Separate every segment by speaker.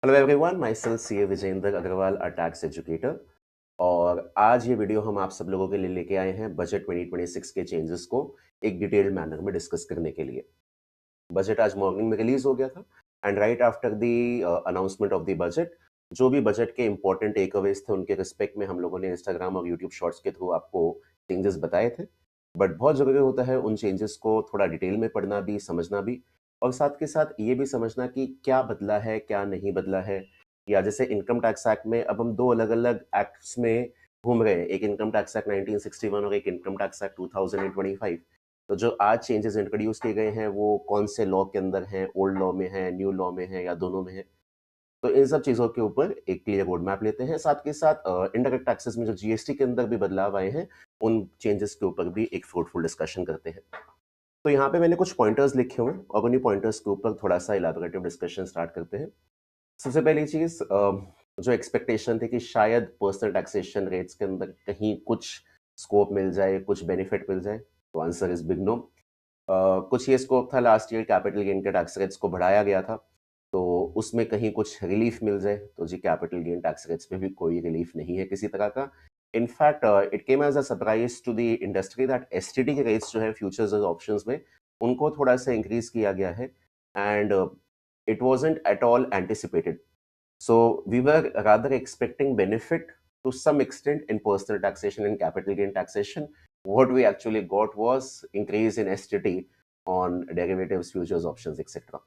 Speaker 1: Hello everyone, my self C A Vijendra Agrawal, a tax educator. और आज ये वीडियो हम आप सब लोगों के लिए लेके आए हैं बजट 2026 के चेंजेस को एक डिटेल्ड मैनर में डिस्कस करने के लिए। बजट आज मॉर्निंग में रिलीज हो गया था and right after the announcement of the budget जो भी बजट के इंपॉर्टेंट टेक अवेज थे उनके रिस्पेक्ट में हम लोगों ने इंस्टाग्राम और यूट्यूब शॉर्ट्स के थ्रू आपको चेंजेस बताए थे। बट बहुत ज़रूरी होता है उन चेंजेस को थोड़ा डिटेल में पढ़ना भी, समझना भी, और साथ के साथ ये भी समझना कि क्या बदला है, क्या नहीं बदला है। या जैसे इनकम टैक्स एक्ट में अब हम दो अलग-अलग एक्ट्स में घूम रहे हैं, एक इनकम टैक्स एक्ट 1961 और एक इनकम टैक्स एक्ट 2025। तो जो आज चेंजेस इंट्रोड्यूस किए गए हैं वो कौन से लॉ के अंदर हैं, ओल्ड लॉ में है, न्यू लॉ में है या दोनों में है। तो इन सब चीज़ों के ऊपर एक क्लियर रोड मैप लेते हैं। साथ के साथ इनडायरेक्ट टैक्सेस में जो जीएसटी के अंदर भी बदलाव आए हैं, उन चेंजेस के ऊपर भी एक फ्रूटफुल डिस्कशन करते हैं। तो यहाँ पे मैंने कुछ पॉइंटर्स लिखे हुए हैं और उन्हीं पॉइंटर्स के ऊपर थोड़ा-सा इलैबोरेटिव डिस्कशन स्टार्ट करते हैं। सबसे पहली चीज़, जो एक्सपेक्टेशन थी कि शायद पर्सनल टैक्सेशन रेट्स के अंदर कहीं कुछ स्कोप मिल जाए, कुछ बेनिफिट मिल जाए, तो आंसर इज़ बिग नो। कुछ ये स्कोप था लास्ट ईयर कैपिटल गेन के टैक्स रेट्स को बढ़ाया गया था, तो उसमें कहीं कुछ रिलीफ मिल जाए, तो जी कैपिटल गेन टैक्स रेट्स में भी कोई रिलीफ नहीं है किसी तरह का। In fact it came as a surprise to the industry that STT के रेट्स जो है फ्यूचर्स और ऑप्शंस में, उनको थोड़ा-सा इंक्रीज़ किया गया है and it wasn't at all anticipated. So we were rather expecting benefit to some extent in personal taxation and capital gain taxation. What we actually got was increase in STT on derivatives, futures, options, etc.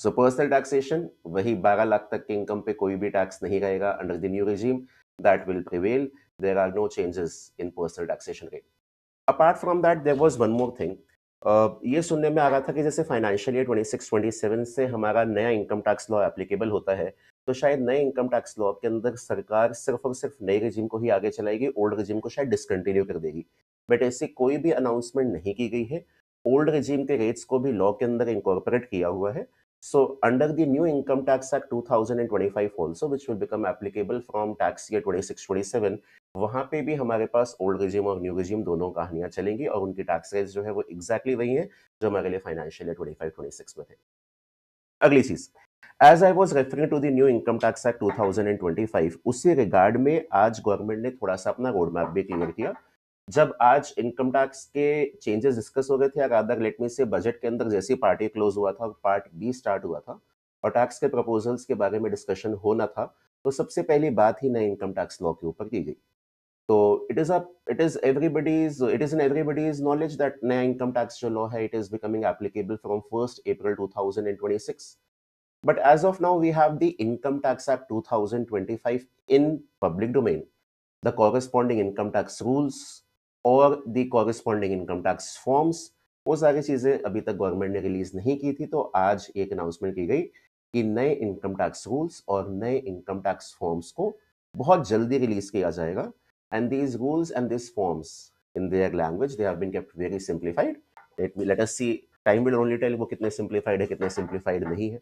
Speaker 1: So personal taxation, वही 12 लाख तक के income पे कोई भी tax नहीं रहेगा under the new regime that will prevail. There are no changes in personal taxation rate. Apart from that there was one more thing. ये सुनने में आ रहा था कि जैसे फाइनेंशियल ईयर 26-27 से हमारा नया इनकम टैक्स लॉ एप्लीकेबल होता है, तो शायद नए इनकम टैक्स लॉ के अंदर सरकार सिर्फ और सिर्फ नए रेजिम को ही आगे चलाएगी, ओल्ड रेजिम को शायद डिसकंटिन्यू कर देगी। बट ऐसी कोई भी अनाउंसमेंट नहीं की गई है। ओल्ड रेजिम के रेट्स को भी लॉ के अंदर इनकॉर्पोरेट किया हुआ है। So under the new income tax act 2025 also which will become applicable from tax year 26-27, वहाँ पे भी हमारे पास ओल्ड रेजिम और न्यू रेजिम दोनों कहानियाँ चलेंगी और उनकी टैक्स रेट्स जो है वो एग्जैक्टली वही हैं जो हमारे लिए फाइनेंशियल ईयर 25-26 में थे। अगली चीज, as I was referring to the new income tax act 2025, उसी रिगार्ड में आज गवर्नमेंट ने थोड़ा सा अपना रोड मैप भी क्लियर किया। जब आज इनकम टैक्स के चेंजेस डिस्कस हो रहे थे, रादर लेट मी से बजट के अंदर जैसे ही पार्ट ए क्लोज हुआ था, पार्ट बी स्टार्ट हुआ था और टैक्स के प्रपोजल्स के बारे में डिस्कशन होना था, तो सबसे पहली बात ही नए इनकम टैक्स लॉ के ऊपर की गई। तो it is in everybody's knowledge that नया इनकम टैक्स जो लॉ है, it is becoming applicable from 1st April 2026. But as of now, we have the Income Tax Act 2025 in public domain. The corresponding income tax rules और the corresponding income tax forms, वो सारी चीजें अभी तक government ने release नहीं की थी, तो आज एक अनाउंसमेंट की गई कि नए इनकम टैक्स रूल्स और नए इनकम टैक्स फॉर्म्स को बहुत जल्दी रिलीज किया जाएगा। And these rules and these forms, in their language, they have been kept very simplified. Let us see, time will only tell वो कितने simplified है, कितने simplified नहीं है।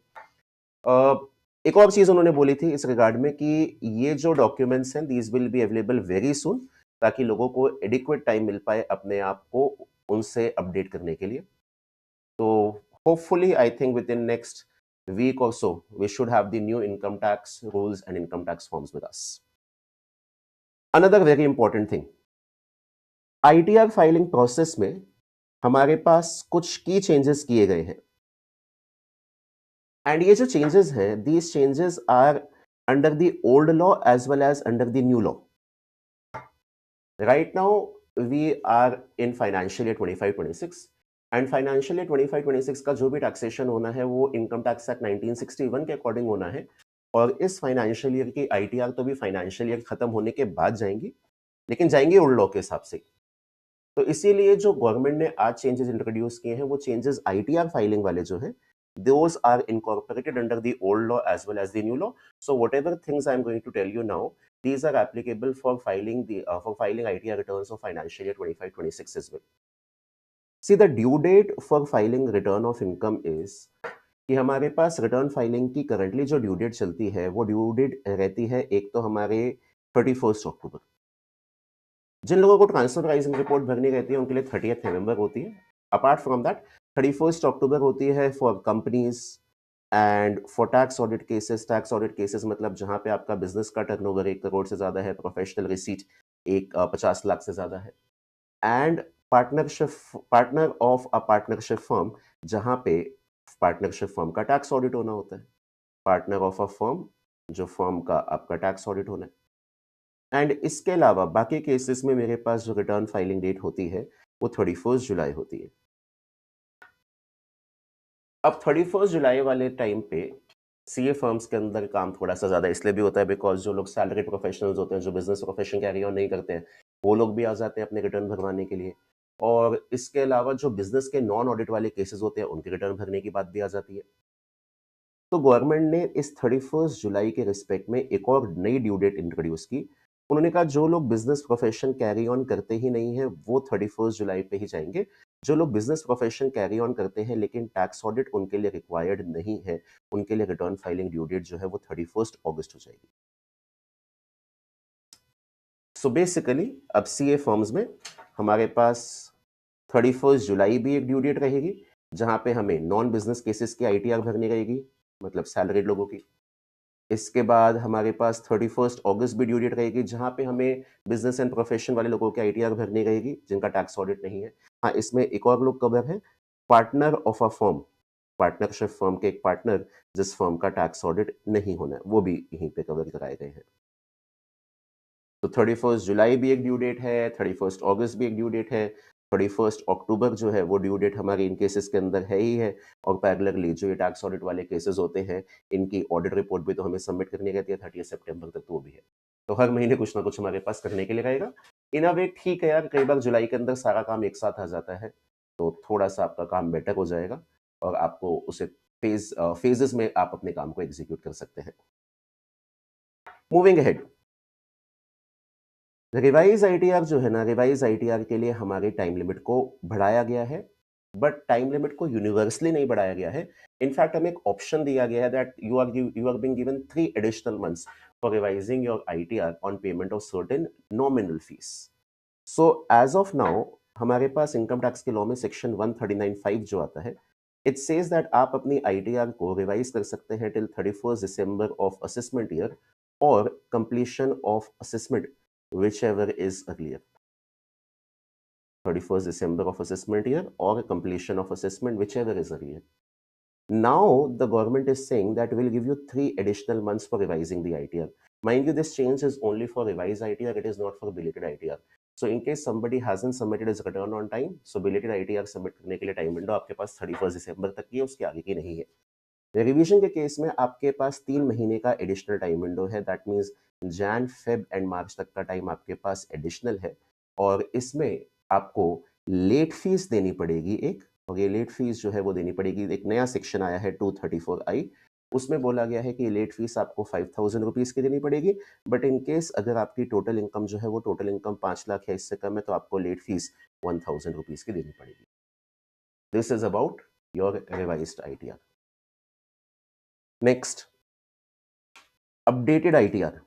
Speaker 1: एक और चीज उन्होंने बोली थी इस रिगार्ड में कि ये जो डॉक्यूमेंट्स हैं, these will be available very soon, ताकि लोगों को एडिक्वेट टाइम मिल पाए अपने आप को उनसे अपडेट करने के लिए। तो hopefully I think within next week और so we should have the new income tax rules and income tax forms with us. Another very important thing, ITR filing process में हमारे पास कुछ की चेंजेस किए गए हैं एंड ये जो चेंजेस हैं, these changes are under the old law as well as under the new law. Right now we are in financial year 25-26 and financial year 25-26 का जो भी टैक्सेशन होना है वो इनकम टैक्स एक्ट 1961 के अकॉर्डिंग होना है। और इस फाइनेंशियल ईयर की आईटीआर तो भी फाइनेंशियल ईयर खत्म होने के बाद जाएंगी, लेकिन जाएंगी ओल्ड लॉ के हिसाब से। तो इसीलिए जो गवर्नमेंट ने आज चेंजेस इंट्रोड्यूस किए हैं, वो चेंजेस आईटीआर फाइलिंग वाले जो हैं, those are incorporated under the old law as well as the new law. So whatever things I'm going to tell you now, these are applicable for filing ITR returns of financial year 25-26 as well. See, the due date for filing return of income is कि हमारे पास return filing की currently जो due date चलती है, वो due date रहती है एक तो हमारे 31 अक्टूबर। जिन लोगों को ट्रांसफर प्राइसिंग रिपोर्ट भरनी रहती है उनके लिए 30 नवंबर होती है। अपार्ट फ्रॉम दैट 31 अक्टूबर होती है for companies, and for tax audit cases मतलब जहाँ पे आपका बिजनेस का टर्नओवर 1 करोड़ से ज़्यादा है, प्रोफेशनल रिसीट 50 लाख से ज़्यादा है, and partner of a partnership firm, जहाँ पे पार्टनरशिप फर्म का टैक्स ऑडिट होना होता है। पार्टनर ऑफ अ फर्म, जो फर्म का आपका टैक्स ऑडिट होना है। एंड इसके अलावा बाकी केसेस में मेरे पास जो रिटर्न फाइलिंग डेट होती है, वो 31 जुलाई होती है। अब 31 जुलाई वाले टाइम पे सीए फर्म्स के अंदर काम थोड़ा-सा ज़्यादा इसलिए भी होता है बिकॉज़ जो लोग सैलरीड प्रोफेशनल्स होते हैं, जो बिज़नेस प्रोफेशन कैरी ऑन नहीं करते हैं, वो लोग भी आ जाते हैं अपने रिटर्न भरवाने के लिए। और इसके अलावा जो बिज़नेस के नॉन ऑडिट वाले केसेस होते हैं, उनके रिटर्न भरने की बात भी आ जाती है। तो गवर्नमेंट ने इस 31 जुलाई के रिस्पेक्ट में एक और नई ड्यू डेट इंट्रोड्यूस की। उन्होंने कहा जो लोग बिज़नेस प्रोफेशन कैरी ऑन करते ही नहीं हैं, वो 31 जुलाई पे ही जाएँगे। जो लोग बिज़नेस प्रोफेशन कैरी ऑन करते हैं लेकिन टैक्स ऑडिट उनके लिए रिक्वायर्ड नहीं है, उनके लिए रिटर्न फाइलिंग ड्यू डेट जो है वो 31 अगस्त हो जाएगी। सो बेसिकली अब सीए फर्म्स में हमारे पास 31 जुलाई भी एक ड्यू डेट रहेगी, जहाँ पे हमें नॉन बिज़नेस केसेस की आईटीआर भरनी रहेगी, मतलब सैलरीड लोगों की। इसके बाद हमारे पास 31 अगस्त भी ड्यू डेट रहेगी, जहाँ पे हमें बिज़नेस एंड प्रोफेशन वाले लोगों की आईटीआर भरनी रहेगी, जिनका टैक्स ऑडिट नहीं है। हाँ, इसमें एक और लोग कवर है, partner of a firm, partnership firm के एक पार्टनर जिस फर्म का टैक्स ऑडिट नहीं होना है, वो भी यहीं पे कवर कराए गए हैं। तो 31 जुलाई भी एक ड्यू डेट है, 31 अगस्त भी एक ड्यू डेट है, 31 अक्टूबर जो है वो ड्यू डेट हमारी इन केसेस के अंदर है ही है, और पैरेलली जो ये टैक्स ऑडिट वाले केसेस होते हैं, इनकी ऑडिट रिपोर्ट भी तो हमें सबमिट करनी रहती है 30 सितंबर तक, तो वो भी है। तो हर महीने कुछ ना कुछ हमारे पास करने के लिए रहेगा। इन अ वे ठीक है यार, कई बार जुलाई के अंदर सारा काम एक साथ आ जाता है, तो थोड़ा-सा आपका काम बेटर हो जाएगा और आपको उसे फेजेज़ में आप अपने काम को एग्ज़ीक्यूट कर सकते हैं। मूविंग अहेड, रिवाइज आईटीआर जो है ना, रिवाइज आईटीआर के लिए हमारी टाइम लिमिट को बढ़ाया गया है, बट टाइम लिमिट को यूनिवर्सली नहीं बढ़ाया गया है। इनफैक्ट हमें एक ऑप्शन दिया गया है that you are being given 3 additional months for revising your ITR on payment of certain nominal fees. So as of now हमारे पास इनकम टैक्स के लॉ में सेक्शन 139(5) जो आता है, इट सेज दैट आप अपनी आईटीआर को रिवाइज कर सकते हैं till 31 December of assessment year और completion of assessment whichever is earlier, 31st December of assessment year or completion of assessment, whichever is earlier. Now the government is saying that we'll give you 3 additional months for revising the ITR. Mind you, this change is only for revised ITR, it is not for belated ITR. So in case somebody hasn't submitted his return on time, so belated ITR submit करने के लिए time window आपके पास 31 दिसंबर तक की है, उसके आगे की नहीं है। रिवीजन के केस में आपके पास 3 महीने का एडिशनल टाइम विंडो है, that means Jan Feb and March तक का टाइम आपके पास एडिशनल है, और इसमें आपको लेट फीस देनी पड़ेगी एक, और ये लेट फीस जो है वो देनी पड़ेगी। एक नया सेक्शन आया है 234I, उसमें बोला गया है कि लेट फीस आपको 5000 रुपीज़ की देनी पड़ेगी, बट इन केस अगर आपकी टोटल इनकम जो है वो टोटल इनकम 5 लाख या इससे कम है, तो आपको लेट फीस 1000 रुपीज़ की देनी पड़ेगी। This is about your revised ITR. Next, updated ITR.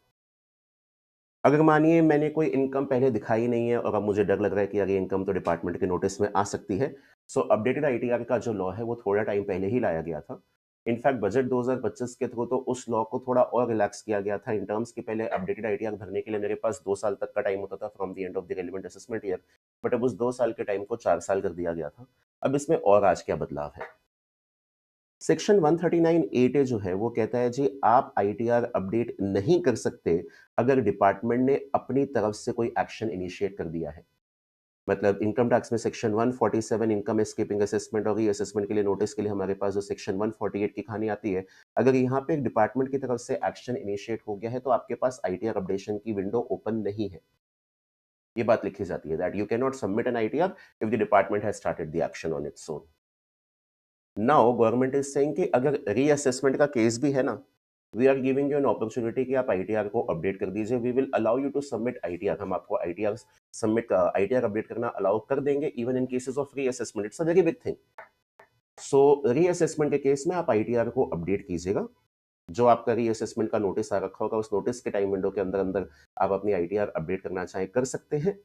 Speaker 1: अगर मानिए मैंने कोई इनकम पहले दिखाई नहीं है और अब मुझे डर लग रहा है कि यार ये इनकम तो डिपार्टमेंट के नोटिस में आ सकती है, सो अपडेटेड आईटीआर का जो लॉ है वो थोड़ा टाइम पहले ही लाया गया था। इनफैक्ट बजट 2025 के थ्रू तो उस लॉ को थोड़ा और रिलैक्स किया गया था इन टर्म्स कि पहले अपडेटेड आईटीआर भरने के लिए मेरे पास 2 साल तक का टाइम होता था from the end of the relevant assessment year, but अब उस 2 साल के टाइम को 4 साल कर दिया गया था। अब इसमें और आज क्या बदलाव है? सेक्शन 139(8) जो है वो कहता है जी आप आईटीआर अपडेट नहीं कर सकते अगर डिपार्टमेंट ने अपनी तरफ से कोई एक्शन इनिशिएट कर दिया है। मतलब इनकम टैक्स में सेक्शन 147 इनकम स्कीपिंग असेसमेंट और रीअसेसमेंट के लिए नोटिस के लिए हमारे पास जो सेक्शन 148 की कहानी आती है, अगर यहाँ पे एक डिपार्टमेंट की तरफ से एक्शन इनिशिएट हो गया है तो आपके पास आईटीआर अपडेशन की विंडो ओपन नहीं है। ये बात लिखी जाती है that you can not submit an ITR if the department has started the action on its own. Now government is saying कि अगर रीअसेसमेंट का केस भी है ना, we are giving you an opportunity कि आप आईटीआर को अपडेट कर दीजिए, we will allow you to submit ITR, हम आपको आईटीआर अपडेट करना अलाउ कर देंगे even in cases of reassessment, it's a very big thing. So reassessment के केस में आप आईटीआर को अपडेट कीजिएगा, जो आपका रीअसेसमेंट का नोटिस आ रखा होगा उस नोटिस के टाइम विंडो के अंदर अंदर आप अपनी आईटीआर अपडेट करना चाहें कर सकते हैं।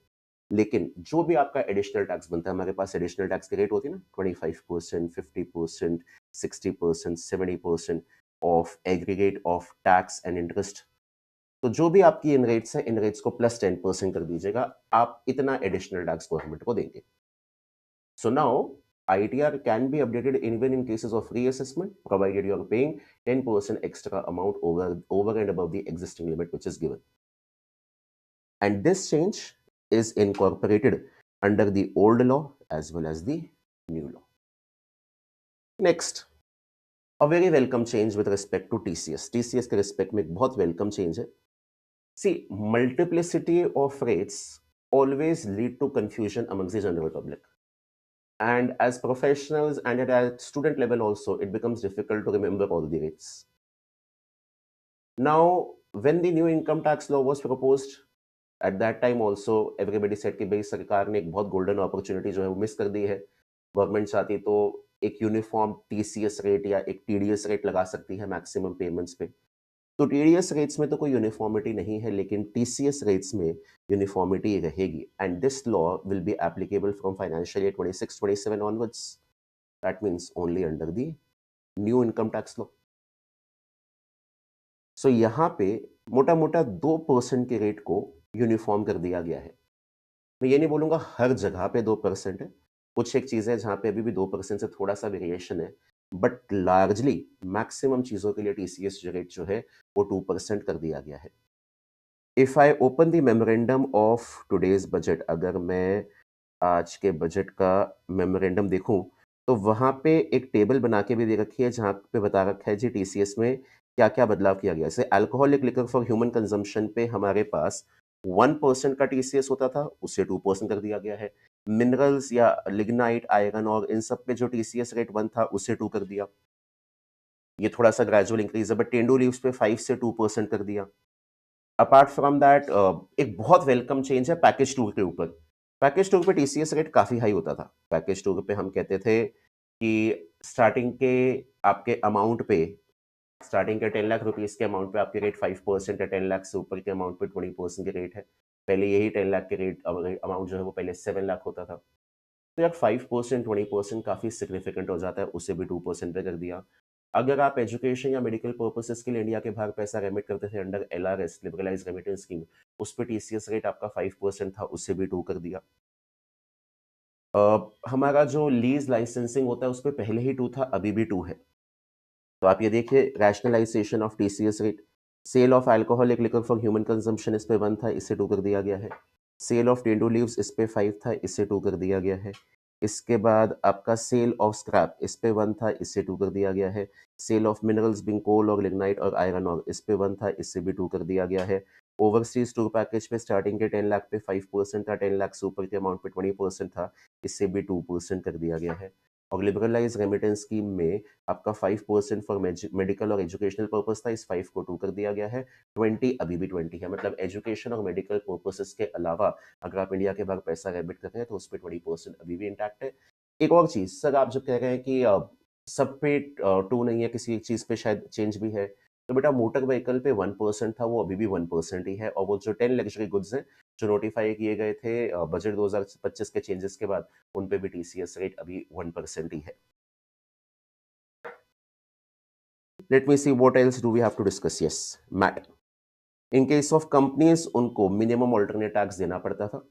Speaker 1: लेकिन जो भी आपका एडिशनल टैक्स बनता है, हमारे पास एडिशनल टैक्स की रेट होती है ना, 25%, 50%, 60%, 70% of aggregate of tax and interest. तो जो भी आपकी इन रेट्स हैं, इन रेट्स को प्लस 10% कर दीजिएगा, आप इतना एडिशनल टैक्स गवर्नमेंट को देंगे। So now ITR can be updated even in cases of reassessment, provided you are paying 10% extra amount over and above the existing limit which is given. And this change is incorporated under the old law as well as the new law. Next, a very welcome change with respect to TCS. TCS के respect में एक बहुत welcome change है. See, multiplicity of rates always lead to confusion amongst the general public. And as professionals and at student level also, it becomes difficult to remember all the rates. Now, when the new income tax law was proposed, at that time also everybody said कि भाई सरकार ने एक बहुत golden opportunity जो है वो miss कर दी है। गवर्नमेंट चाहती तो एक यूनिफॉर्म टीसीएस रेट या एक टीडीएस रेट लगा सकती है मैक्सिमम पेमेंट्स पे। तो टीडीएस रेट्स में तो कोई यूनिफॉर्मिटी नहीं है, लेकिन टीसीएस रेट्स में यूनिफॉर्मिटी रहेगी। And this law will be applicable from financial year 26-27 onwards. That means only under the new income tax law. So यहाँ पे मोटा मोटा 2% के रेट को यूनिफॉर्म कर दिया गया है। मैं ये नहीं बोलूँगा हर जगह पे 2% है, कुछ एक चीज़ें हैं जहाँ पे अभी भी 2% से थोड़ा सा वेरिएशन है, बट लार्जली मैक्सिमम चीज़ों के लिए टीसीएस रेट जो है वो 2% कर दिया गया है। If I open the memorandum of today's budget, अगर मैं आज के बजट का मेमोरेंडम देखूँ, तो वहाँ पे एक टेबल बना के भी दे रखी है जहाँ पे बता रखा है जी टीसीएस में क्या-क्या बदलाव किया गया है। जैसे alcoholic liquor for human consumption पे हमारे पास 1% का टीसीएस होता था, उसे 2% कर दिया गया है। मिनरल्स या लिग्नाइट, आयरन और इन सब पे जो टीसीएस रेट 1 था, उसे 2 कर दिया। ये थोड़ा-सा ग्रेजुअल इंक्रीज़ है, बट तेंदुआ लीव्स पे 5 से 2% कर दिया। अपार्ट फ्रॉम दैट एक बहुत वेलकम चेंज है पैकेज टूर के ऊपर। पैकेज टूर पे टीसीएस रेट काफ़ी हाई होता था। पैकेज टूर पे हम कहते थे कि स्टार्टिंग के आपके अमाउंट पे, स्टार्टिंग के 10 लाख रुपीज़ के अमाउंट पे आपके रेट 5% है, 10 लाख से ऊपर के अमाउंट पे 20% के रेट है। पहले यही 10 लाख के रेट अमाउंट जो है वो पहले 7 लाख होता था। तो यार 5% 20% काफ़ी सिग्निफिकेंट हो जाता है, उसे भी 2% पे कर दिया। अगर आप एजुकेशन या मेडिकल पर्पसेस के लिए इंडिया के बाहर पैसा रेमिट करते थे under LRS, liberalise remittance scheme, उस पे टीसीएस रेट आपका 5% था, उसे भी 2 कर दिया। हमारा जो लीज लाइसेंसिंग होता है उस पे पहले ही 2 था, अभी भी 2 है। तो आप ये देखिए, rationalisation of TCS rate, sale of alcoholic liquor for human consumption इस पे 1 था, इसे 2 कर दिया गया है। सेल ऑफ टेंडू लीव्स इस पे 5 था, इसे 2 कर दिया गया है। इसके बाद आपका सेल ऑफ स्क्रैप इस पे 1 था, इसे 2 कर दिया गया है। सेल ऑफ मिनरल्स बिंग कोल और लिग्नाइट और आयरन ऑर इस पे 1 था, इससे भी 2 कर दिया गया है। ओवरसीज टूर पैकेज पे स्टार्टिंग के 10 लाख पे 5% था, 10 लाख से ऊपर के अमाउंट पे 20% था, इससे भी 2% कर दिया गया है। और लिबरलाइज रेमिटेंस स्कीम में आपका 5% फॉर मेडिकल और एजुकेशनल पर्पस था, इस 5 को 2 कर दिया गया है। 20 अभी भी 20 है, मतलब एजुकेशन और मेडिकल पर्पसेस के अलावा अगर आप इंडिया के बाहर पैसा रेमिट कर रहे हैं तो उस पे 20% अभी भी इंटैक्ट है। एक और चीज़, सर आप जब कह रहे हैं कि सब पे 2 नहीं है, किसी एक चीज़ पे शायद चेंज भी है, तो बेटा मोटर व्हीकल पे 1% था, वो अभी भी 1% ही है। और वो जो 10 लग्जरी गुड्स हैं जो नोटिफाई किए गए थे बजट 2025 के चेंजेस के बाद, उन पे भी टीसीएस रेट अभी 1% ही है। Let me see what else do we have to discuss. Yes, MAT. In case of companies उनको मिनिमम ऑल्टरनेट टैक्स देना पड़ता था,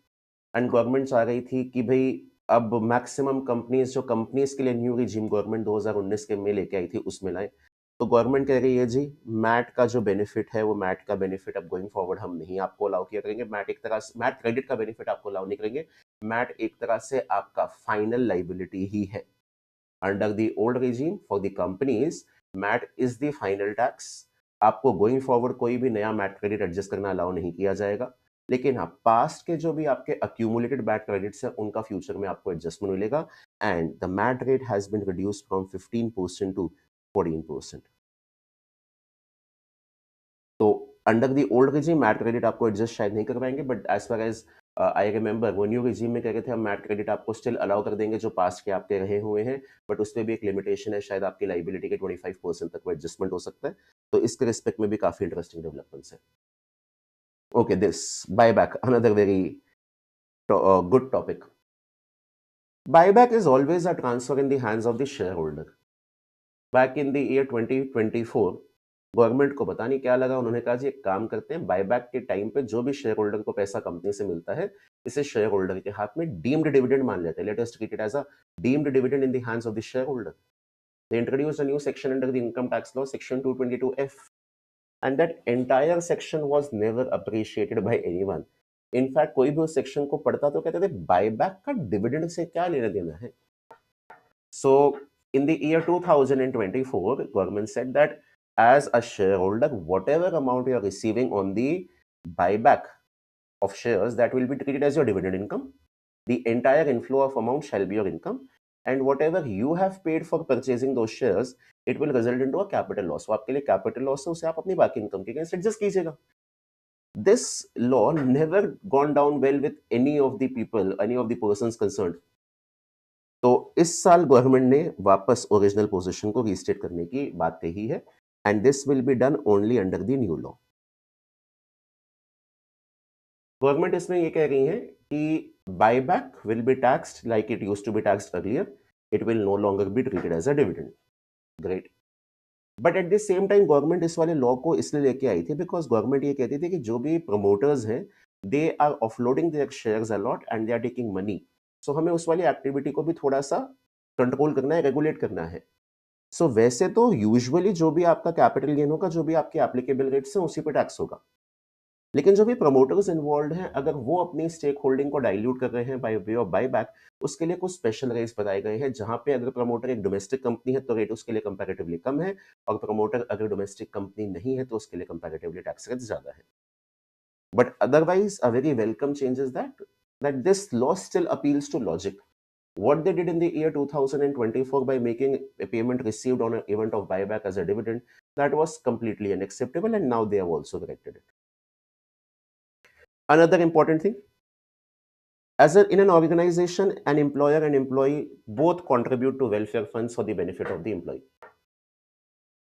Speaker 1: एंड गवर्नमेंट चाह रही थी कि भाई अब मैक्सिमम कंपनीज, जो कंपनीज के लिए न्यू रिजीम गवर्नमेंट 2019 के में लेके आई थी, उसमें लाए। तो गवर्नमेंट कह रही है जी, मैट का जो बेनिफिट है, वो मैट का बेनिफिट अब गोइंग फॉरवर्ड हम नहीं आपको अलाउ किया करेंगे। मैट एक तरह से, मैट क्रेडिट का बेनिफिट आपको अलाउ नहीं करेंगे। मैट एक तरह से आपका फाइनल लाइबिलिटी ही है। Under the old regime for the companies, MAT is the final tax. आपको गोइंग फॉरवर्ड कोई भी नया मैट क्रेडिट एडजस्ट करना अलाउ नहीं किया जाएगा। लेकिन हाँ, पास्ट के जो भी आपके अक्यूमुलेटेड मैट क्रेडिट्स हैं, उनका फ्यूचर में आपको एडजस्टमेंट मिलेगा। And the MAT rate has been reduced from 15% to 14%। तो under the old regime MAT credit आपको एडजस्ट शायद नहीं कर पाएंगे, but as far as I remember, वो न्यू regime में कह रहे थे हम मैट क्रेडिट आपको स्टिल अलाउ कर देंगे जो पास्ट के आपके रहे हुए हैं, बट उसमें भी एक लिमिटेशन है, शायद आपकी लाइबिलिटी के 25% तक वो एडजस्टमेंट हो सकता है। तो इसके रिस्पेक्ट में भी काफी इंटरेस्टिंग डेवलपमेंट्स है। Okay, this buyback, another very good topic. Buyback is always a transfer in the hands of the shareholder. Back in the year 2024 government को पता नहीं क्या लगा, उन्होंने कहा जी एक काम करते हैं, बायबैक के टाइम पे जो भी शेयर होल्डर को पैसा कंपनी से मिलता है, इसे शेयर होल्डर के हाथ में डीम्ड डिविडेंड मान लेते हैं। Let us treat it as a deemed dividend in the hands of the share holder. They introduced a new section under the income tax law, section 222F, and that entire section was never appreciated by anyone. In fact, कोई भी उस section को पढ़ता तो कहते थे buyback का dividend से क्या लेना देना है। So in the year 2024, government said that as a shareholder, whatever amount you are receiving on the buyback of shares, that will be treated as your dividend income. The entire inflow of amount shall be your income, and whatever you have paid for purchasing those shares, it will result into a capital loss. So आपके लिए capital loss है, उसे आप अपनी बाकी income के against adjust कीजिएगा. This law never gone down well with any of the people, any of the persons concerned. तो इस साल गवर्नमेंट ने वापस ओरिजिनल पोजीशन को रीस्टेट करने की बात कही है, and this will be done only under the new law. Government इसमें ये कह रही है कि buyback will be taxed like it used to be taxed earlier, it will no longer be treated as a dividend. Great. But at the same time government इस वाले law को इसलिए लेके आई थी बिकॉज गवर्नमेंट ये कहती थी कि जो भी प्रमोटर्स हैं they are offloading their shares a lot and they are taking money. So हमें उस वाली एक्टिविटी को भी थोड़ा सा कंट्रोल करना है, रेगुलेट करना है। सो वैसे तो यूजुअली जो भी आपका कैपिटल गेन होगा, जो भी आपके एप्लीकेबल रेट्स हैं, उसी पे टैक्स होगा। लेकिन जो भी प्रमोटर्स इन्वॉल्व हैं, अगर वो अपनी स्टेक होल्डिंग को डाइल्यूट कर रहे हैं बाय वे ऑफ बायबैक, उसके लिए कुछ स्पेशल रेट्स बताए गए हैं, जहां पे अगर प्रमोटर एक डोमेस्टिक कंपनी है तो रेट उसके लिए कंपैरेटिवली कम है, और प्रमोटर अगर डोमेस्टिक कंपनी नहीं है तो उसके लिए कंपैरेटिवली टैक्स रेट ज्यादा है। But otherwise a very welcome change is that this law still appeals to logic. What they did in the year 2024 by making a payment received on an event of buyback as a dividend, that was completely unacceptable, and now they have also corrected it. Another important thing, in an organization, an employer and employee both contribute to welfare funds for the benefit of the employee.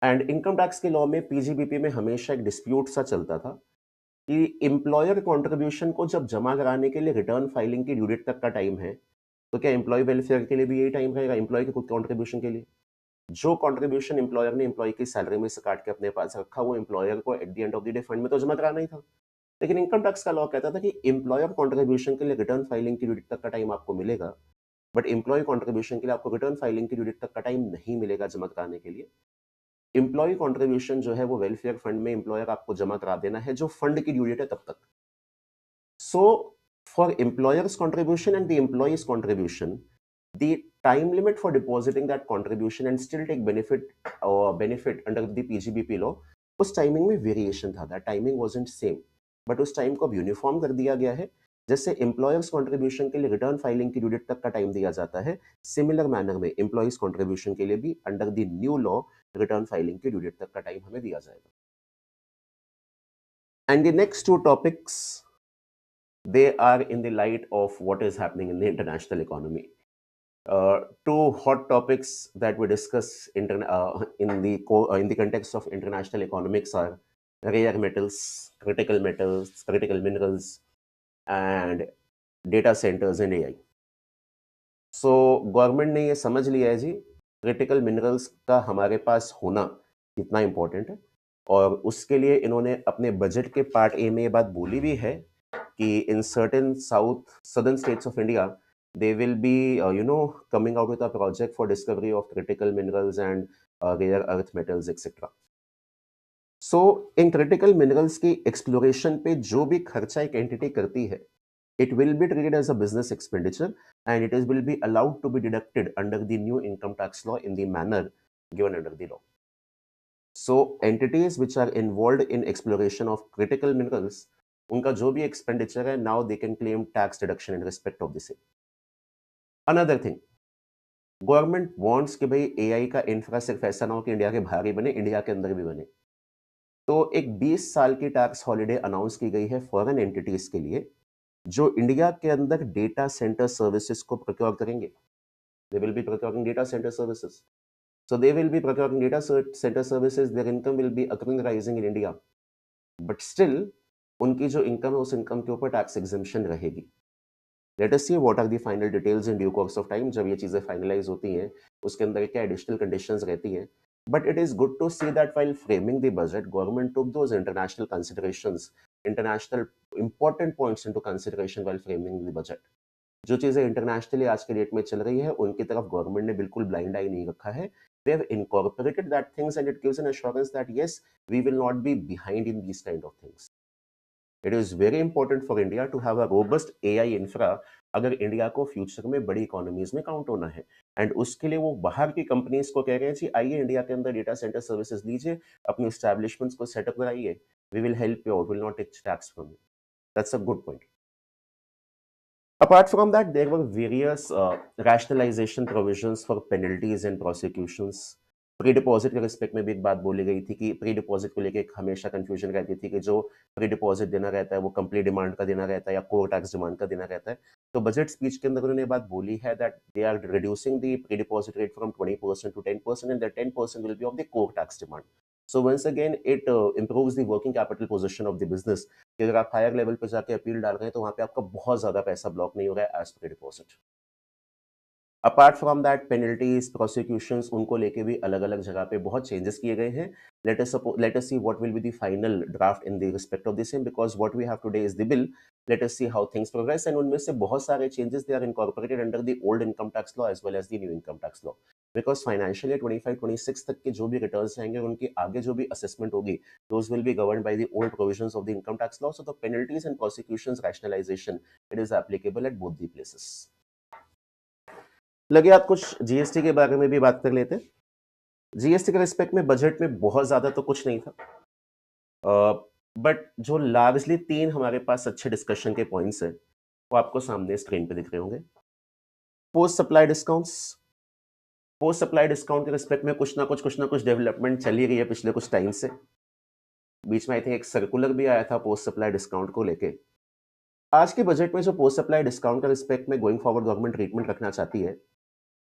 Speaker 1: And income tax के law में PGBP में हमेशा एक dispute सा चलता था कि employer contribution को जब जमा कराने के लिए रिटर्न फाइलिंग की ड्यू डेट तक का टाइम है, तो क्या एम्प्लॉय वेलफेयर के लिए भी यही टाइम रहेगा एम्प्लॉय के खुद कंट्रीब्यूशन के लिए? जो कंट्रीब्यूशन एम्प्लॉयर ने एम्प्लॉय की सैलरी में से काट के अपने पास रखा, वो एम्प्लॉयर को at the end of the day fund में तो जमा कराना ही था। लेकिन इनकम टैक्स का लॉ कहता था कि एम्प्लॉयर कंट्रीब्यूशन के लिए रिटर्न फाइलिंग की ड्यू डेट तक का टाइम आपको मिलेगा, बट एम्प्लॉय कंट्रीब्यूशन के लिए आपको रिटर्न फाइलिंग की ड्यू डेट तक का टाइम नहीं मिलेगा जमा कराने के लिए। एम्प्लॉय कंट्रीब्यूशन जो है वो वेलफेयर फंड में एम्प्लॉयर आपको जमा करा देना है जो फंड की ड्यू डेट है तब तक। So for employer's contribution and the employee's contribution, the time limit for depositing that contribution and still take benefit under the PGBP law, उस टाइमिंग में वेरिएशन था, that timing wasn't same, but उस time को अब uniform कर दिया गया है। जैसे एम्प्लॉयर्स कंट्रीब्यूशन के लिए रिटर्न फाइलिंग की ड्यू डेट तक का टाइम दिया जाता है, सिमिलर मैनर में एम्प्लॉयज कंट्रीब्यूशन के लिए भी under the new law return filing की ड्यू डेट तक का टाइम हमें दिया जाएगा। And the next to topics, they are in the light of what is happening in the international economy. Two hot topics that we discuss in the context of international economics are rare metals, critical minerals, and data centers and AI. So government ने ये समझ लिया है जी critical minerals का हमारे पास होना कितना important है, और उसके लिए इन्होंने अपने बजट के पार्ट ए में ये बात बोली भी है कि in certain southern states of India, they will be coming out with a project for discovery of critical minerals and rare earth metals etc. So in critical minerals की exploration पे जो भी खर्चा एक entity करती है, it will be treated as a business expenditure and will be allowed to be deducted under the new income tax law in the manner given under the law. So entities which are involved in exploration of critical minerals, उनका जो भी expenditure है, now they can claim tax deduction in respect of the same. Another thing, government wants कि भाई AI का infra सिर्फ ऐसा ना हो कि इंडिया के बाहर ही बने, इंडिया के अंदर भी बने। तो एक 20 साल की टैक्स हॉलिडे अनाउंस की गई है फॉरेन एंटिटीज के लिए जो इंडिया के अंदर डेटा सेंटर सर्विसेज को प्रोक्योर करेंगे। They will be procuring data centre services, so they will be procuring data center services, their income will be occurring rising in India, but still उनकी जो income है उस income के ऊपर tax exemption रहेगी। Let us see what are the final details in due course of time. जब ये चीजें फाइनलाइज होती हैं, उसके अंदर क्या एडिशनल कंडीशंस रहती हैं, But it is good to see that while framing the budget, government took those international considerations, international important points into consideration while framing the budget. जो चीजें इंटरनेशनली आज के डेट में चल रही है उनकी तरफ गवर्नमेंट ने बिल्कुल ब्लाइंड आई नहीं रखा है. They have incorporated that things and it gives an assurance that yes, we will not be behind in these kind of things. It is very important for India to have a robust AI infra अगर India को future में बड़ी economies में count होना है. And उसके लिए वो बाहर की कंपनीज को कह रहे हैं जी आइए इंडिया के अंदर डेटा सेंटर सर्विसेज लीजिए, अपनी एस्टैब्लिशमेंट्स को सेटअप कराइए, we will help you out, will not take tax from you. That's a good point. Apart from that, there were various rationalization provisions for penalties and prosecutions. Pre deposit के respect में भी एक बात बोली गई थी कि प्री डिपॉजिट को लेके हमेशा कंफ्यूजन रहती थी कि जो प्री डिपॉजिट देना रहता है वो कंप्लीट डिमांड का देना रहता है या कोर टैक्स डिमांड का देना रहता है. तो बजट स्पीच के अंदर उन्होंने बात बोली है that they are reducing the pre deposit rate from 20% to 10% and that 10% will be of the core tax demand. So once again it improves the working capital position of the business कि अगर आप higher level पे जाके appeal डाल रहे हैं तो वहां पे आपका बहुत ज्यादा पैसा ब्लॉक नहीं हो रहा है as per deposit. Apart from that penalties prosecutions उनको लेके भी अलग अलग जगह पे बहुत चेंजेस किए गए हैं. Let us see what will be the final draft in the respect of the same because what we have today is the bill. Let us see how things progress and उनमें से बहुत सारे changes they are incorporated under the old income tax law as well as the new income tax law. Because financial year 25-26 तक के जो भी returns आएंगे उनकी आगे जो भी असेसमेंट होगी those will be governed by the old provisions of the income tax law. So the penalties and prosecutions rationalisation it is applicable at both the places. लगे आप कुछ जीएसटी के बारे में भी बात कर लेते हैं. जीएसटी के रिस्पेक्ट में बजट में बहुत ज्यादा तो कुछ नहीं था, बट जो लार्जली 3 हमारे पास अच्छे डिस्कशन के पॉइंट्स हैं वो आपको सामने स्क्रीन पे दिख रहे होंगे. Post supply discounts. Post supply discount के रिस्पेक्ट में कुछ ना कुछ डेवलपमेंट चली रही है पिछले कुछ टाइम से. बीच में आई थिंक एक सर्कुलर भी आया था पोस्ट सप्लाई डिस्काउंट को लेके. आज के बजट में जो पोस्ट सप्लाई डिस्काउंट के रिस्पेक्ट में गोइंग फॉरवर्ड गवर्नमेंट ट्रीटमेंट रखना चाहती है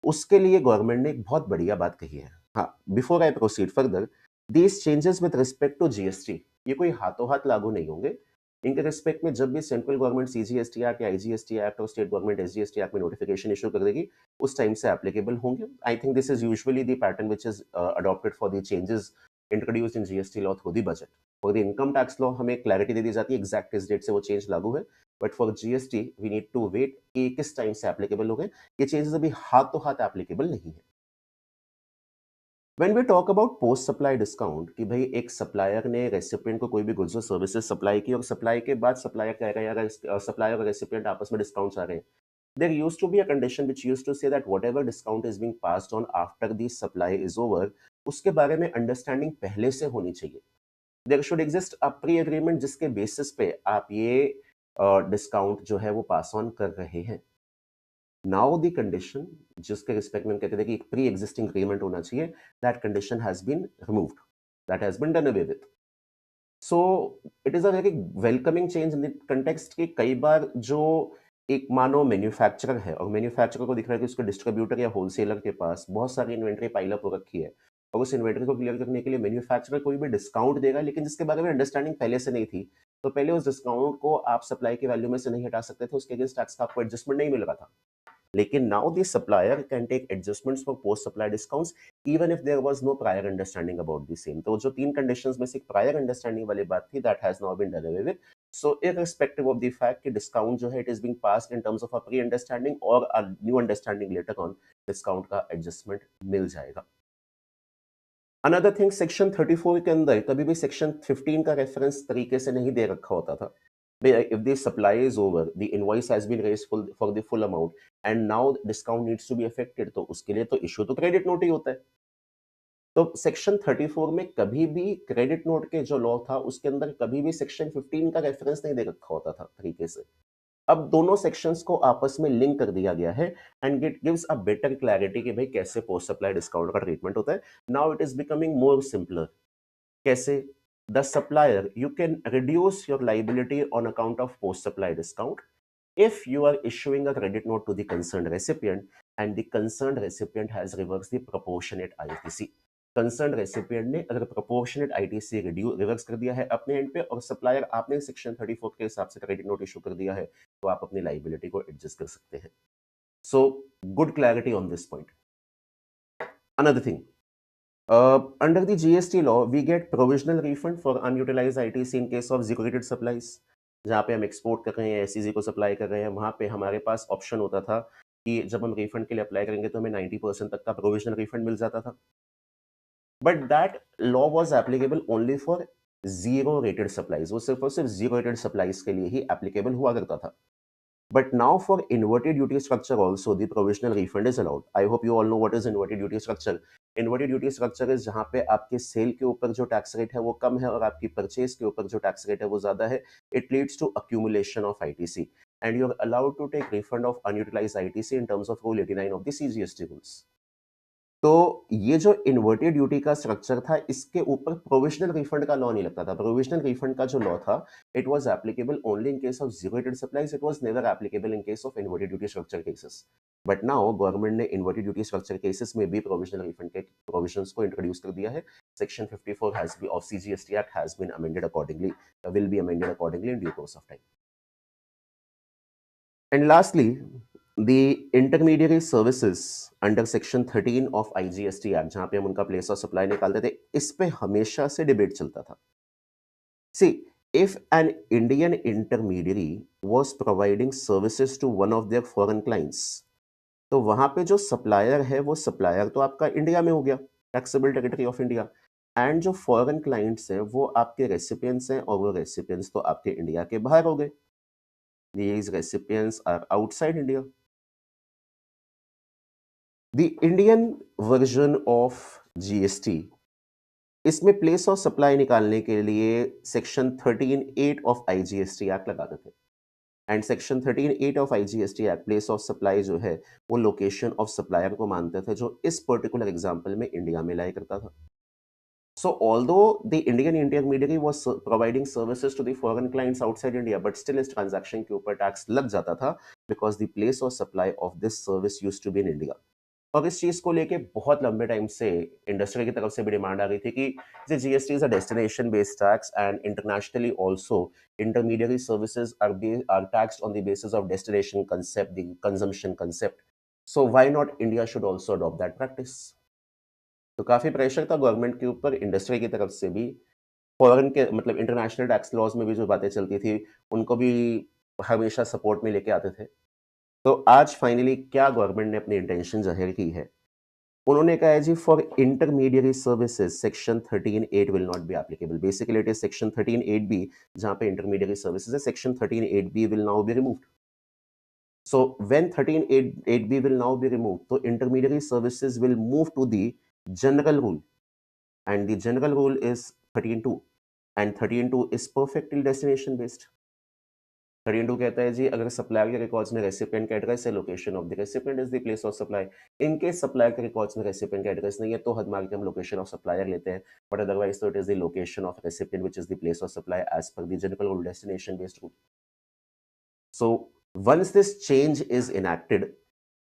Speaker 1: उसके लिए गवर्नमेंट ने एक बहुत बढ़िया बात कही है. हाँ, before I proceed further, these changes with respect to GST ये कोई हाथों हाथ लागू नहीं होंगे. इनके रिस्पेक्ट में जब भी सेंट्रल गवर्नमेंट सीजीएसटी एक्ट या आईजीएसटी एक्ट और स्टेट गवर्नमेंट एसजीएसटी एक्ट में नोटिफिकेशन इशू कर देगी उस टाइम से एप्लीकेबल होंगे. I think this is usually the pattern which is adopted for the changes introduced in GST law through the budget. For the income tax law हमें clarity दे दी जाती है exact किस date से वो चेंज लागू है, but for GST we need to wait कि किस टाइम से एप्लीकेबल हो गए. ये चेंजेस अभी हाथों हाथ एप्लीकेबल नहीं है. When we talk about post supply discount कि भाई एक सप्लायर ने रेसिपिएंट को कोई भी गुड्स और सर्विसेज सप्लाई की और सप्लाई के बाद सप्लायर कह रहा है अगर सप्लायर और रेसिपिएंट आपस में डिस्काउंट्स आ रहे हैं, there used to be a condition which used to say that whatever discount is being passed on after the supply is over उसके बारे में अंडरस्टैंडिंग पहले से होनी चाहिए. There should exist a pre agreement जिसके बेसिस पे आप ये डिस्काउंट जो है वो पास ऑन कर रहे हैं. नाउ द कंडीशन जिसके रिस्पेक्ट में हम कहते थे कि एक प्री एग्जिस्टिंग एग्रीमेंट होना चाहिए, that condition has been removed, that has been done away with. So it is a very welcoming change in the context कि कई बार जो एक मानो मैन्युफैक्चरर है और मैन्युफैक्चरर को दिख रहा है कि उसके डिस्ट्रीब्यूटर या होलसेलर के पास बहुत सारी इन्वेंट्री पाइल अप हो रखी है और उस इन्वेंट्री को क्लियर करने के लिए मैन्युफैक्चरर कोई भी डिस्काउंट देगा लेकिन जिसके बारे में अंडरस्टैंडिंग पहले से नहीं थी, तो पहले उस डिस्काउंट को आप सप्लाई की वैल्यू में से नहीं हटा सकते थे, उसके अगेंस्ट टैक्स का आपको एडजस्टमेंट नहीं मिल रहा था. लेकिन now the supplier can take adjustments for post supply discounts even if there was no prior understanding about the same. तो जो 3 कंडीशंस में से एक प्रायर अंडरस्टैंडिंग वाली बात थी that has now been done away with. So irrespective of the fact कि discount जो है it is being passed in terms of a pre-understanding or a new understanding later on, discount का adjustment मिल जाएगा. Another thing, section 34 के अंदर कभी भी section 15 का रेफरेंस तरीके से नहीं दे रखा होता था. If the supply is over, the invoice has been raised for the full amount and now discount needs to be affected, तो उसके लिए तो issue तो credit note ही होता है. तो सेक्शन 34 में कभी भी क्रेडिट नोट के जो लॉ था उसके अंदर कभी भी सेक्शन 15 का रेफरेंस नहीं दे रखा होता था तरीके से. अब दोनों सेक्शंस को आपस में लिंक कर दिया गया है and it gives a better clarity कि भाई कैसे पोस्ट सप्लाई डिस्काउंट का ट्रीटमेंट होता है. Now it is becoming more simpler. कैसे? The supplier you can reduce your liability on account of post supply discount if you are issuing a credit note to the concerned recipient and the concerned recipient has reversed the proportionate ITC. Concern recipient ने अगर proportionate ITC reverse कर दिया है अपने and पे और supplier आपने section 34 के हिसाब से क्रेडिट नोट इशू कर दिया है तो आप अपनी लाइबिलिटी को एडजस्ट कर सकते हैं. So good clarity on this point. Another thing, Under the GST law, we get provisional refund for unutilized ITC in case of zero rated supplies. जहाँ पे हम एक्सपोर्ट कर रहे हैं, एसईजी को सप्लाई कर रहे हैं, वहाँ पे हमारे पास ऑप्शन होता था कि जब हम रिफंड के लिए अप्लाई करेंगे तो हमें 90% तक का प्रोविजनल रिफंड मिल जाता था. But that law was applicable only for zero rated supplies. वो सिर्फ और सिर्फ जीरो रेटेड सप्लाईज के लिए ही एप्लीकेबल हुआ करता था. But now for inverted duty structure also the provisional refund is allowed. I hope you all know what is inverted duty structure. Inverted duty structure is जहाँ पे आपके सेल के ऊपर जो टैक्स रेट है वो कम है और आपकी परचेज के ऊपर जो टैक्स रेट है वो ज्यादा है. It leads to accumulation of ITC and you're allowed to take refund of unutilized ITC in terms of Rule 89 of the CGST rules. तो ये जो इन्वर्टेड ड्यूटी का स्ट्रक्चर था इसके ऊपर प्रोविजनल रिफंड का लॉ नहीं लगता था. प्रोविजनल रिफंड का जो लॉ था it was applicable only in case of zero rated supplies. It was never applicable in case of inverted duty structure cases. But now government ने इन्वर्टेड ड्यूटी स्ट्रक्चर केसेस में भी provisional refund के provisions को introduce कर दिया है. Section 54 has be of CGST act has been amended accordingly, will be amended accordingly in due course of time. And lastly, the intermediary services under section 13 of IGST Act, जहाँ पे हम उनका place of supply निकालते थे, इस पे हमेशा से डिबेट चलता था. See, if an Indian intermediary was providing services to one of their foreign clients, तो वहां पे जो सप्लायर है वो सप्लायर तो आपका इंडिया में हो गया, taxable territory of India. And जो फॉरेन क्लाइंट्स हैं वो आपके रेसिपिएंट्स हैं और वो रेसिपिएंट्स तो आपके इंडिया के बाहर हो गए. These recipients are outside India. The Indian version of GST, इसमें प्लेस ऑफ सप्लाई निकालने के लिए सेक्शन 13(8) ऑफ IGST एक्ट लगाते थे. And section 13(8) of IGST act place of supply जो है वो लोकेशन ऑफ सप्लायर को मानते थे, जो इस पर्टिकुलर एग्जांपल में इंडिया में लाया करता था. So although the Indian intermediary was providing services to the foreign clients outside India, but still इस transaction के ऊपर टैक्स लग जाता था because the place of supply of this service used to be in India. और इस चीज को लेके बहुत लंबे टाइम से इंडस्ट्री की तरफ से भी डिमांड आ रही थी कि GST is a destination based tax and internationally also intermediary services are taxed on the basis of destination concept, the consumption concept. So why not India should also adopt that practice? तो काफी pressure था government के ऊपर industry की तरफ से भी. Foreign के मतलब इंटरनेशनल टैक्स लॉज में भी जो बातें चलती थी उनको भी हमेशा सपोर्ट में लेके आते थे. तो आज फाइनली क्या गवर्नमेंट ने अपनी इंटेंशन जाहिर की है. उन्होंने कहा है जी for intermediary services section 13(8) will not be applicable. Basically it is section 13(8)(b) जहां पे इंटरमीडियरी सर्विसेज है. Section 13(8)(b) will now be removed. So when 13(8)(b) will now be removed, so intermediary services will move to the general rule, and the general rule is 13(2), and 13(2) is perfectly destination based. 13(2) कहता है जी अगर supplier के records में recipient का address है, location of the recipient is the place of supply. In case supplier के records में recipient का एड्रेस नहीं है तो हद मार के हम लोकेशन ऑफ सप्लायर लेते हैं, बट अदरवाइज तो it is the location of recipient which is the place of supply as per the general rule, destination based rule. So once this change is enacted,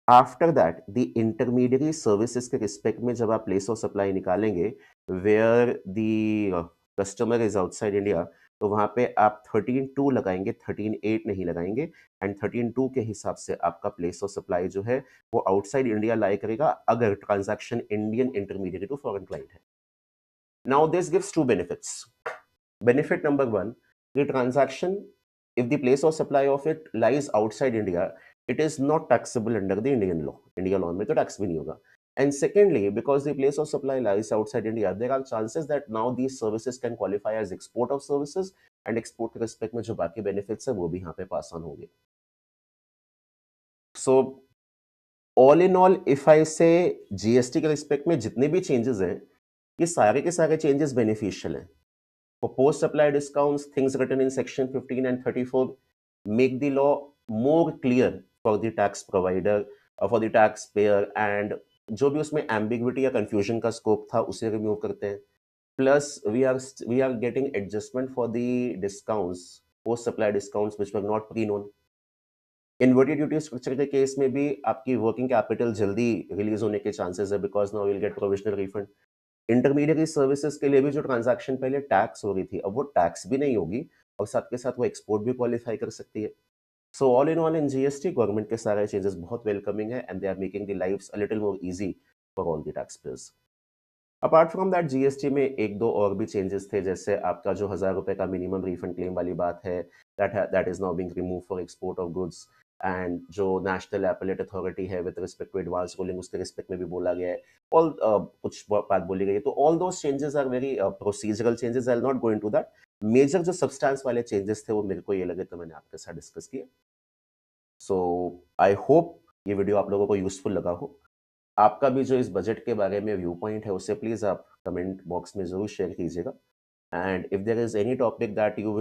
Speaker 1: after that the intermediary services के respect में जब आप place of supply निकालेंगे where the customer is outside India, तो वहां पे आप 13(2) लगाएंगे, 13(8) नहीं लगाएंगे. एंड 13(2) के हिसाब से आपका प्लेस ऑफ सप्लाई जो है वो आउटसाइड इंडिया लाई करेगा अगर transaction Indian intermediary to foreign client है. Now this gives two benefits. Benefit number one, the transaction, if the place of supply of it lies outside India, it is not taxable under the Indian law. India law में तो tax भी नहीं होगा. And secondly, because the place of supply lies outside India, there are chances that now these services can qualify as export of services, and export के respect में जो बाकी benefits है वो भी यहाँ पे pass on होंगे. So all in all, if I say GST के respect में जितने भी changes हैं, ये सारे के सारे changes beneficial हैं. For post-supply discounts, things written in section 15 and 34 make the law more clear for the tax provider, for the taxpayer, and जो भी उसमें ambiguity या confusion का scope था उसे remove करते हैं. Plus we are getting adjustment for the discounts, post-supply discounts which were not pre-known. Inverted duty structure के केस में भी आपकी working capital जल्दी रिलीज होने के चांसेस है because now you'll get provisional refund. Intermediary services के लिए भी जो ट्रांजैक्शन पहले टैक्स हो रही थी अब वो टैक्स भी नहीं होगी और साथ के साथ वो एक्सपोर्ट भी क्वालिफाई कर सकती है. So all in all in GST government के सारे चेंजेस बहुत वेलकमिंग है and they are making the lives a little more easy for all the tax payers. Apart from that GST में 1-2 और भी चेंजेस थे, जैसे आपका जो ₹1000 का मिनिमम रिफंड क्लेम वाली बात है, that is now being removed for export of goods. And जो नेशनल एपेलेट अथॉरिटी है with respect to advance ruling, उसके रिस्पेक्ट में भी बोला गया है। कुछ बात बोली गई है, तो all those changes are very procedural changes, I will not go into that. Major जो सब्सटेंस वाले चेंजेस थे, वो मेरे को ये लगे तो मैंने आपके साथ डिस्कस किए। सो आई होप ये वीडियो आप लोगों को यूज़फुल लगा हो। आपका भी जो इस बजट के बारे में व्यू पॉइंट है, उसे प्लीज़ आप कमेंट बॉक्स में ज़रूर शेयर कीजिएगा। And if there is any topic that you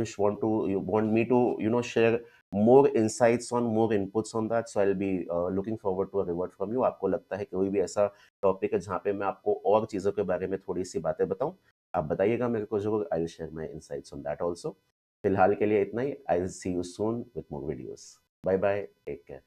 Speaker 1: want me to, share more insights on, more inputs on that, so I'll be looking forward to a reward from you. आपको लगता है कि कोई भी ऐसा टॉपिक है जहाँ पे मैं आपको और चीज़ों के बारे में थोड़ी सी बातें बताऊँ, आप बताइएगा मेरे को ज़रूर। I will share my insights on that also. फिलहाल के लिए इतना ही। I will see you soon with more videos. Bye bye, take care.